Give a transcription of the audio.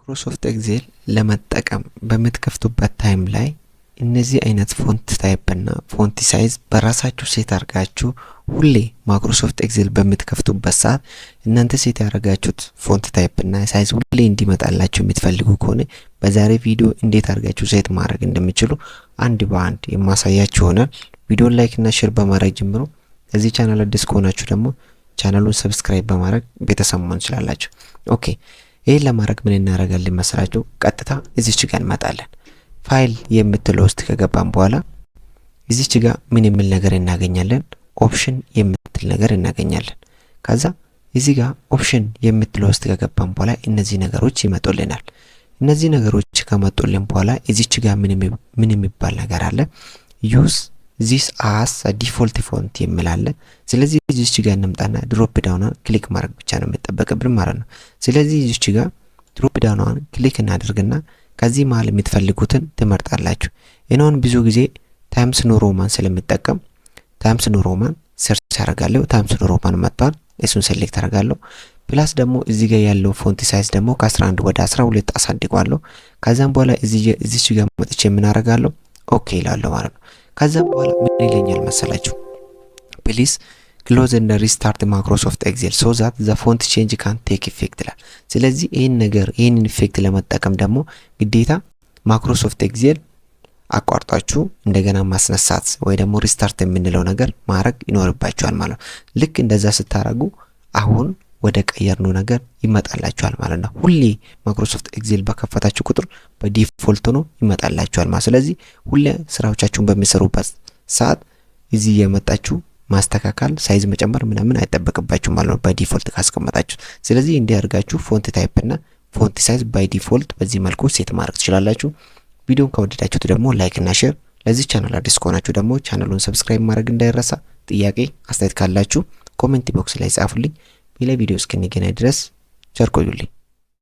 ማይክሮሶፍት ኤክሴል ለመጠቀም በምትከፍቱበት ታይም ላይ እነዚህ አይነት ፎንት ታይፕ እና ፎንት ሳይዝ በራሳችሁ ሴት አድርጋችሁ ሁሌ ማይክሮሶፍት ኤክሴል በምትከፍቱበት ሰዓት እናንተ ሴት ያደረጋችሁት ፎንት ታይፕ እና ሳይዝ ሁሌ እንዲመጣላችሁ የምትፈልጉ ከሆነ በዛሬ ቪዲዮ እንዴት አድርጋችሁ ሴት ማድረግ እንደምትችሉ አንድ በአንድ የማሳያችሁ ይሆናል። ቪዲዮን ላይክ እና ሼር በማድረግ ጀምሮ እዚህ ቻናል አዲስ ከሆናችሁ ደግሞ ቻናሉን ሰብስክራይብ በማድረግ ቤተሰብ መሆን ትችላላችሁ። ኦኬ ይሄን ለማድረግ ምን እናደርጋለን መሰላችሁ? ቀጥታ እዚች ጋር እንመጣለን። ፋይል የምትለው ውስጥ ከገባን በኋላ እዚች ጋር ምን የሚል ነገር እናገኛለን? ኦፕሽን የምትል ነገር እናገኛለን። ከዛ እዚህ ጋር ኦፕሽን የምትለው ውስጥ ከገባን በኋላ እነዚህ ነገሮች ይመጡልናል። እነዚህ ነገሮች ከመጡልን በኋላ እዚች ጋር ምን የሚባል ነገር አለ? ዩዝ ዚስ አስ ዲፎልት ፎንት የሚላለ። ስለዚህ እዚች ጋር እንምጣና ድሮፕ ዳውን ክሊክ ማድረግ ብቻ ነው የሚጠበቅብን ማለት ነው። ስለዚህ እዚች ጋር ድሮፕ ዳውን ክሊክ እናደርግና ከዚህ መሃል የምትፈልጉትን ትመርጣላችሁ። እኔውን ብዙ ጊዜ ታይምስ ኒው ሮማን ስለምጠቀም ታይምስ ኒው ሮማን ሰርች አደርጋለሁ። ታይምስ ኒው ሮማን መጥቷል፣ እሱን ሴሌክት አደርጋለሁ። ፕላስ ደግሞ እዚህ ጋር ያለው ፎንት ሳይዝ ደግሞ ከ11 ወደ 12 አሳድጓለሁ። ከዛም በኋላ እዚች ጋር መጥቼ ምን አደርጋለሁ? ኦኬ ይላለሁ ማለት ነው። ከዛም በኋላ ምን ይለኛል መሰላችሁ? ፕሊዝ ክሎዝ ኤንድ ሪስታርት ማይክሮሶፍት ኤክሴል ሶ ዛት ዘ ፎንት ቼንጅ ካን ቴክ ኢፌክት ይላል። ስለዚህ ይህንን ኢፌክት ለመጠቀም ደግሞ ግዴታ ማይክሮሶፍት ኤክሴል አቋርጣችሁ እንደገና ማስነሳት ወይ ደግሞ ሪስታርት የምንለው ነገር ማድረግ ይኖርባችኋል ማለት ነው። ልክ እንደዛ ስታረጉ አሁን ወደ ቀየርነው ነገር ይመጣላችኋል ማለት ነው። ሁሌ ማይክሮሶፍት ኤክሴል በከፈታችሁ ቁጥር በዲፎልት ነው ይመጣላችኋል ማለት። ስለዚህ ሁሌ ስራዎቻችሁን በሚሰሩበት ሰዓት እዚህ የመጣችሁ ማስተካከል ሳይዝ መጨመር ምናምን አይጠበቅባችሁ ማለት ነው በዲፎልት ካስቀመጣችሁ። ስለዚህ እንዲያርጋችሁ ፎንት ታይፕ እና ፎንት ሳይዝ ባይ ዲፎልት በዚህ መልኩ ሴት ማድረግ ትችላላችሁ። ቪዲዮን ከወደዳችሁት ደግሞ ላይክ እና ሼር፣ ለዚህ ቻናል አዲስ ከሆናችሁ ደግሞ ቻናሉን ሰብስክራይብ ማድረግ እንዳይረሳ። ጥያቄ አስተያየት ካላችሁ ኮሜንት ቦክስ ላይ ጻፉልኝ። በሌላ ቪዲዮ እስክንገናኝ ድረስ ቸር ቆዩልኝ።